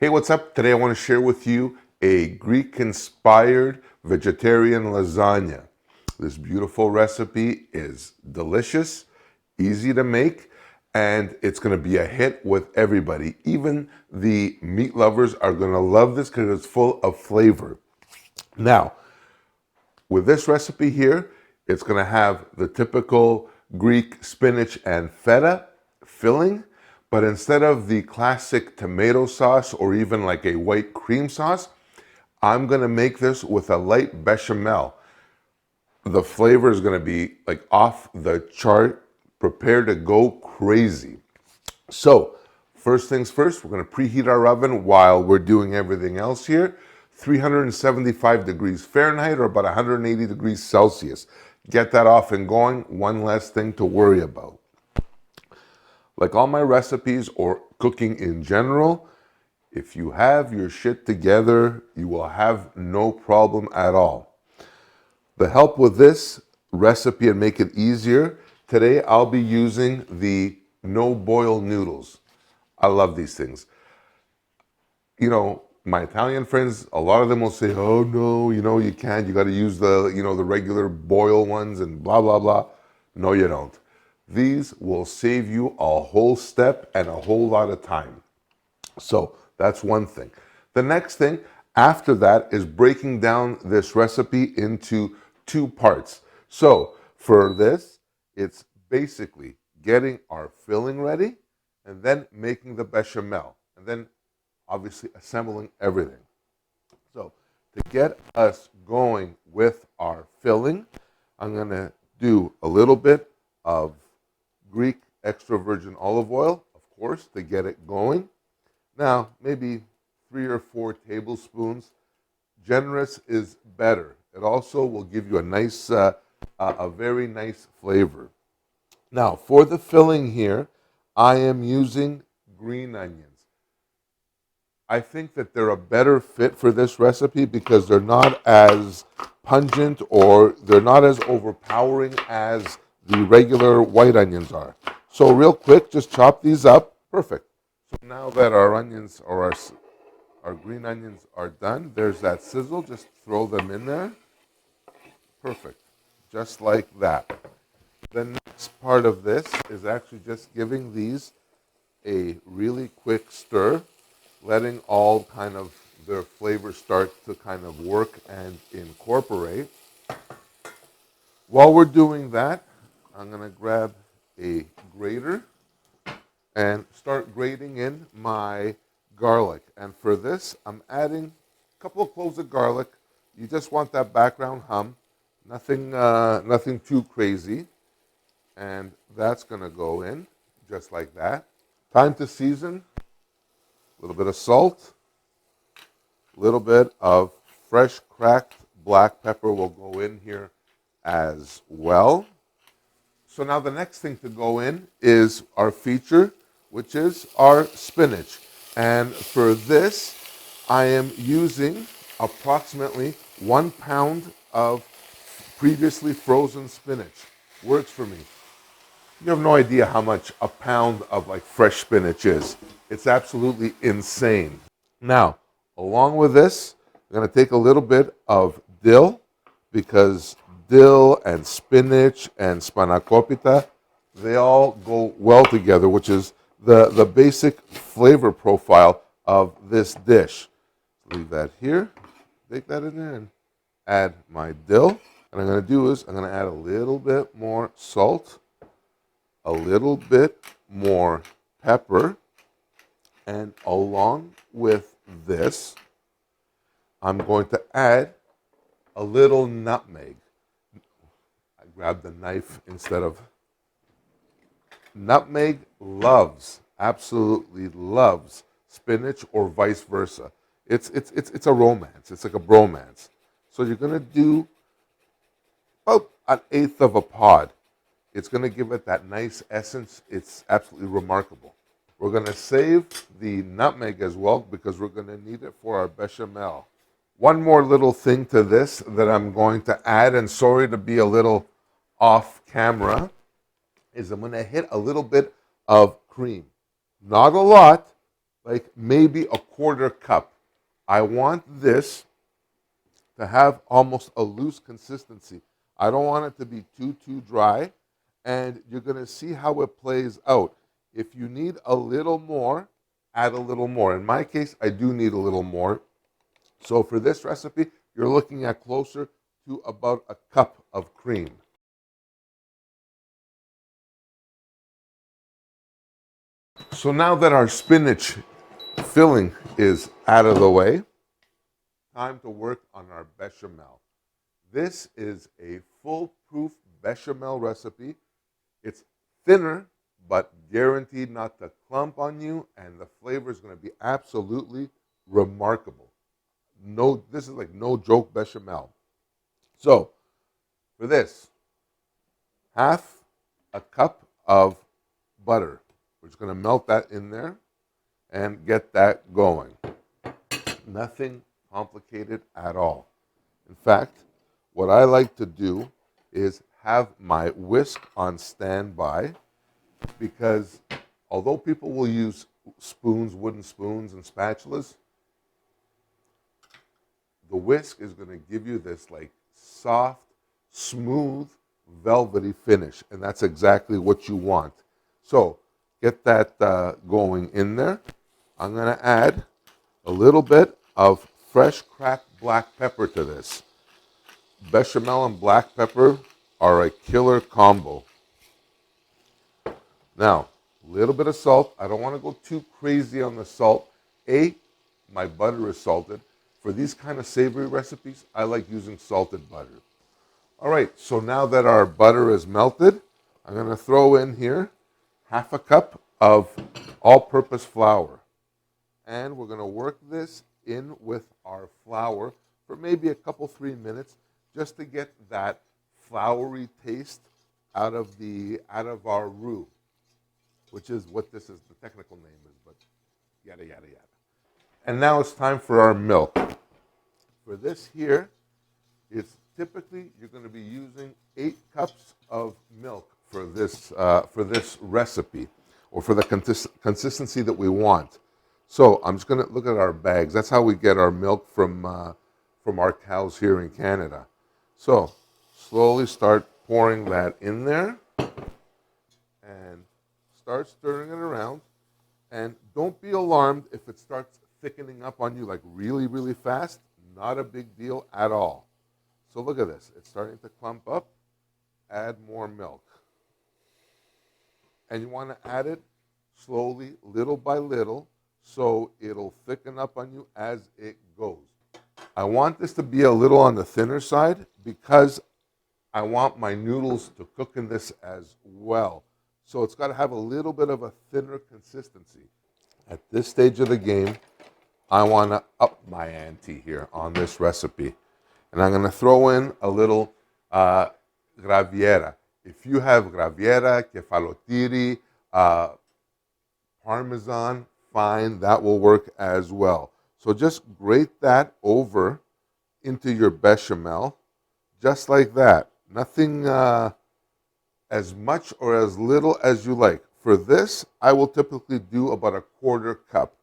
Hey, what's up? Today I want to share with you a Greek-inspired vegetarian lasagna. This beautiful recipe is delicious, easy to make, and it's going to be a hit with everybody. Even the meat lovers are going to love this because it's full of flavor. Now, with this recipe here, it's going to have the typical Greek spinach and feta filling, but instead of the classic tomato sauce or even like a white cream sauce, I'm going to make this with a light bechamel. The flavor is going to be like off the chart, prepare to go crazy. So, first things first, we're going to preheat our oven while we're doing everything else here. 375 degrees Fahrenheit or about 180 degrees Celsius. Get that off and going, one less thing to worry about. Like all my recipes or cooking in general, if you have your shit together, you will have no problem at all. To help with this recipe and make it easier, today I'll be using the no-boil noodles. I love these things. You know, my Italian friends, a lot of them will say, oh no, you can't, you got to use the regular boil ones and blah, blah, blah. No, you don't. These will save you a whole step and a whole lot of time. So that's one thing. The next thing after that is breaking down this recipe into two parts. So for this, it's basically getting our filling ready and then making the bechamel and then obviously assembling everything. So to get us going with our filling, I'm going to do a little bit of Greek extra virgin olive oil, of course, to get it going. Now, maybe 3 or 4 tablespoons. Generous is better. It also will give you a very nice flavor. Now, for the filling here, I am using green onions. I think that they're a better fit for this recipe because they're not as pungent or they're not as overpowering as the regular white onions are. So real quick, just chop these up. Perfect. So now that our onions or our green onions are done, there's that sizzle. Just throw them in there. Perfect. Just like that. The next part of this is actually just giving these a really quick stir, letting all kind of their flavors start to kind of work and incorporate. While we're doing that, I'm going to grab a grater and start grating in my garlic. And for this, I'm adding a couple of cloves of garlic. You just want that background hum, nothing too crazy. And that's going to go in just like that. Time to season. A little bit of salt, a little bit of fresh cracked black pepper will go in here as well. So now the next thing to go in is our feature, which is our spinach. And for this, I am using approximately 1 pound of previously frozen spinach. Works for me. You have no idea how much a pound of like fresh spinach is. It's absolutely insane. Now, along with this, I'm going to take a little bit of dill because dill and spinach and spanakopita, they all go well together, which is the basic flavor profile of this dish. Leave that here, take that in there and add my dill. What I'm going to do is I'm going to add a little bit more salt, a little bit more pepper, and along with this, I'm going to add a little nutmeg. I grabbed the knife instead of... Nutmeg absolutely loves spinach or vice versa. It's a romance. It's like a bromance. So you're going to do about 1/8 of a pod. It's going to give it that nice essence. It's absolutely remarkable. We're going to save the nutmeg as well because we're going to need it for our bechamel. One more little thing to this that I'm going to add, and sorry to be a little off camera, is I'm going to hit a little bit of cream. Not a lot, like maybe a quarter cup. I want this to have almost a loose consistency. I don't want it to be too dry, and you're going to see how it plays out. If you need a little more, add a little more. In my case, I do need a little more. So for this recipe, you're looking at closer to about a cup of cream. So now that our spinach filling is out of the way, time to work on our bechamel. This is a foolproof bechamel recipe. It's thinner, but guaranteed not to clump on you, and the flavor is going to be absolutely remarkable. No, this is like no joke bechamel. So for this, half a cup of butter. We're just going to melt that in there and get that going. Nothing complicated at all. In fact, what I like to do is have my whisk on standby, because although people will use spoons, wooden spoons and spatulas, the whisk is going to give you this like soft, smooth, velvety finish, and that's exactly what you want. So get that going in there. I'm going to add a little bit of fresh cracked black pepper to this. Bechamel and black pepper are a killer combo. Now, a little bit of salt. I don't want to go too crazy on the salt. My butter is salted. For these kind of savory recipes, I like using salted butter. All right, so now that our butter is melted, I'm going to throw in here half a cup of all-purpose flour. And we're going to work this in with our flour for maybe a couple, 3 minutes, just to get that floury taste out of our roux, which is what this is, the technical name is, but yada, yada, yada. And now it's time for our milk. For this here, it's typically you're going to be using 8 cups of milk for this recipe, or for the consistency that we want. So I'm just going to look at our bags. That's how we get our milk from our cows here in Canada. So slowly start pouring that in there and start stirring it around. And don't be alarmed if it starts thickening up on you like really, really fast. Not a big deal at all. So look at this. It's starting to clump up. Add more milk. And you want to add it slowly, little by little, so it'll thicken up on you as it goes. I want this to be a little on the thinner side because I want my noodles to cook in this as well. So it's got to have a little bit of a thinner consistency. At this stage of the game, I want to up my ante here on this recipe. And I'm going to throw in a little graviera. If you have graviera, kefalotiri, Parmesan, fine, that will work as well. So just grate that over into your bechamel, just like that. Nothing as much or as little as you like. For this, I will typically do about a quarter cup.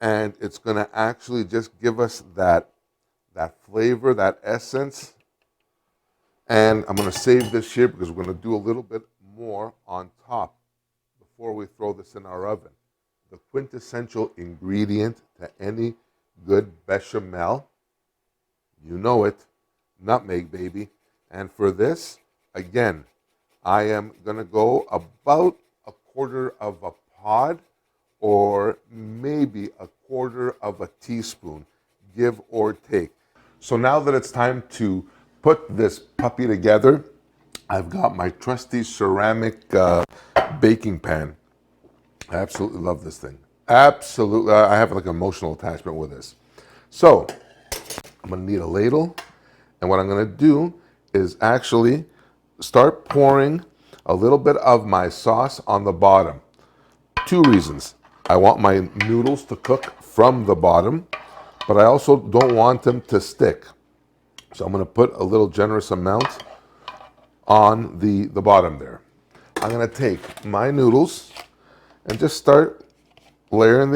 And it's going to actually just give us that flavor, that essence. And I'm going to save this here because we're going to do a little bit more on top before we throw this in our oven. The quintessential ingredient to any good bechamel, you know it, nutmeg, baby. And for this, again, I am going to go about a quarter of a pod, or maybe a quarter of a teaspoon, give or take. So now that it's time to put this puppy together, I've got my trusty ceramic baking pan. I absolutely love this thing. Absolutely, I have like an emotional attachment with this. So I'm gonna need a ladle, and what I'm gonna do is actually start pouring a little bit of my sauce on the bottom. 2 reasons. I want my noodles to cook from the bottom, but I also don't want them to stick. So I'm going to put a little generous amount on the bottom there. I'm going to take my noodles and just start layering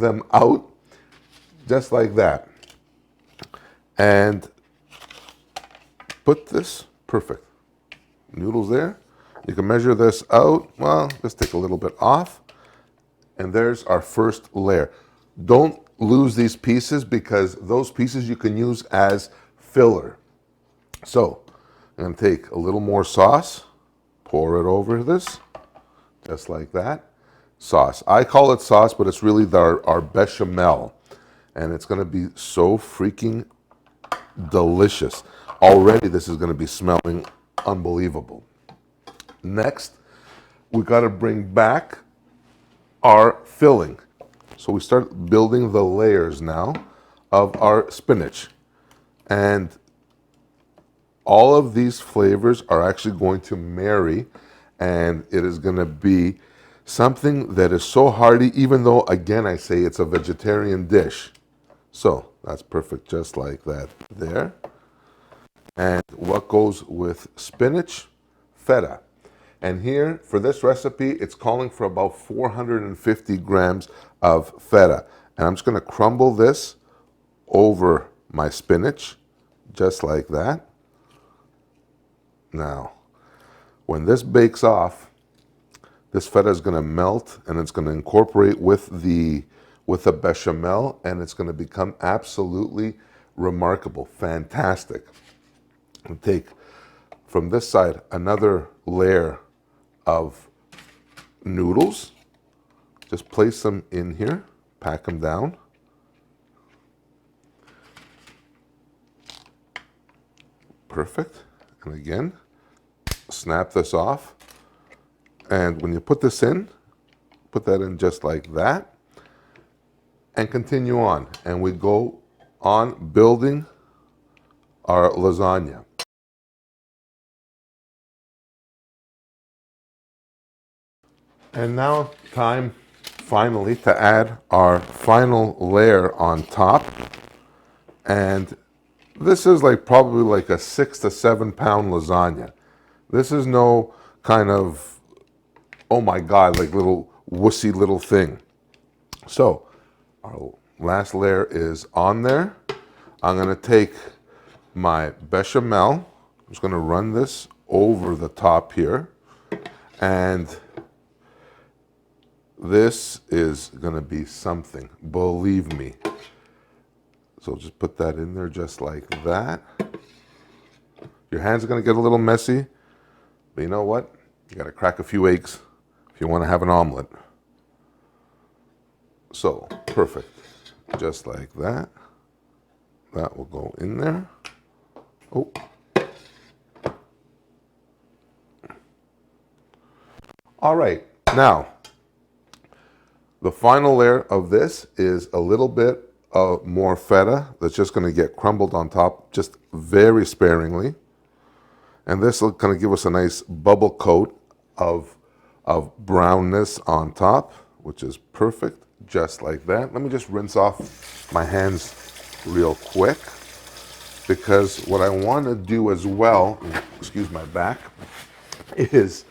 them out just like that. And put this, perfect. Noodles there. You can measure this out. Well, just take a little bit off. And there's our first layer. Don't lose these pieces because those pieces you can use as filler. So I'm going to take a little more sauce, pour it over this, just like that. Sauce. I call it sauce, but it's really our bechamel. And it's going to be so freaking delicious. Already this is going to be smelling unbelievable. Next, we got to bring back our filling. So we start building the layers now of our spinach. And all of these flavors are actually going to marry, and it is going to be something that is so hearty, even though, again, I say it's a vegetarian dish. So that's perfect, just like that there. And what goes with spinach? Feta. And here, for this recipe, it's calling for about 450 grams of feta. And I'm just going to crumble this over my spinach, just like that. Now, when this bakes off, this feta is going to melt and it's going to incorporate with the bechamel, and it's going to become absolutely remarkable, fantastic. And take from this side another layer of noodles. Just place them in here, pack them down. Perfect. And again, snap this off. And when you put this in, put that in just like that. And continue on. And we go on building our lasagna. And now time finally to add our final layer on top. And this is probably like a 6 to 7 pound lasagna. This is no kind of, oh my God, like little wussy little thing. So our last layer is on there. I'm going to take my bechamel. I'm just going to run this over the top here. And this is going to be something, believe me. So just put that in there just like that. Your hands are going to get a little messy, but you know what? You got to crack a few eggs if you want to have an omelet. So, perfect. Just like that. That will go in there. Oh. All right. Now, the final layer of this is a little bit of more feta that's just going to get crumbled on top, just very sparingly. And this will kind of give us a nice bubble coat of brownness on top, which is perfect, just like that. Let me just rinse off my hands real quick, because what I want to do as well, excuse my back, is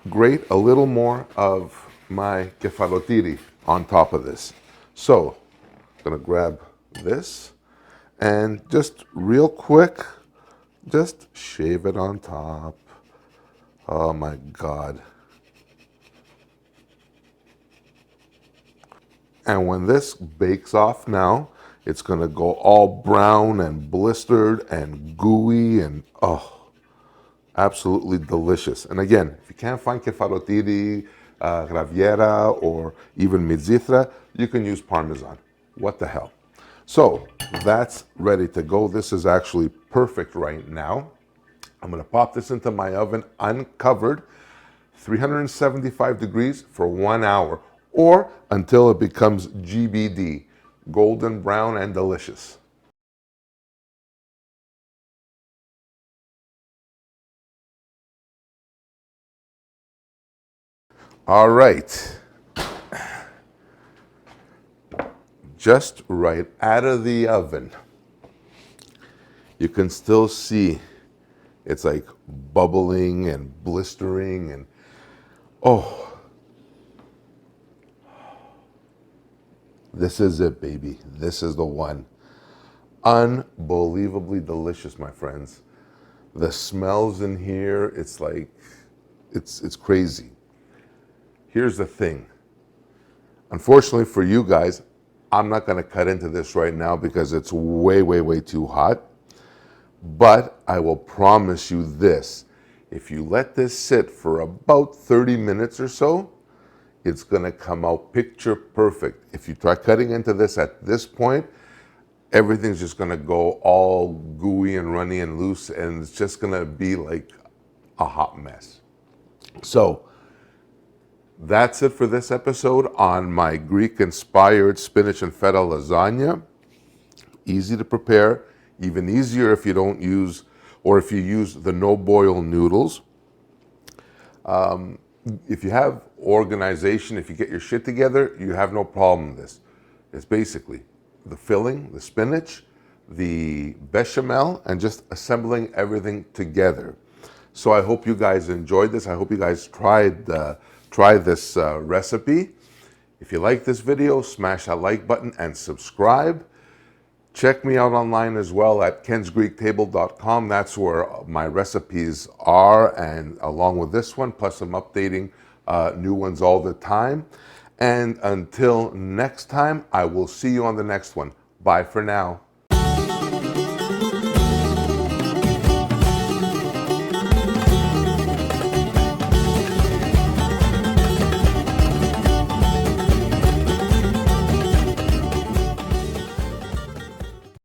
grate a little more of my kefalotiri on top of this. So I'm going to grab this and just real quick, just shave it on top. Oh my God. And when this bakes off now, it's going to go all brown and blistered and gooey and absolutely delicious. And again, if you can't find kefalotiri, graviera, or even mizithra, you can use Parmesan. What the hell? So that's ready to go. This is actually perfect right now. I'm going to pop this into my oven uncovered, 375 degrees for 1 hour, or until it becomes GBD, golden brown and delicious. All right. Just right out of the oven. You can still see it's like bubbling and blistering and This is it, baby. This is the one. Unbelievably delicious, my friends. The smells in here, it's like, it's crazy. Here's the thing. Unfortunately for you guys, I'm not going to cut into this right now because it's way, way, way too hot. But I will promise you this. If you let this sit for about 30 minutes or so, it's going to come out picture perfect. If you try cutting into this at this point, everything's just going to go all gooey and runny and loose, and it's just going to be like a hot mess. So that's it for this episode on my Greek-inspired spinach and feta lasagna. Easy to prepare, even easier if you don't use, or if you use the no-boil noodles. If you have organization, if you get your shit together, you have no problem with this. It's basically the filling, the spinach, the bechamel, and just assembling everything together. So I hope you guys enjoyed this. I hope you guys try this recipe. If you like this video, smash that like button and subscribe. Check me out online as well at kensgreektable.com. That's where my recipes are, and along with this one, plus I'm updating new ones all the time. And until next time, I will see you on the next one. Bye for now.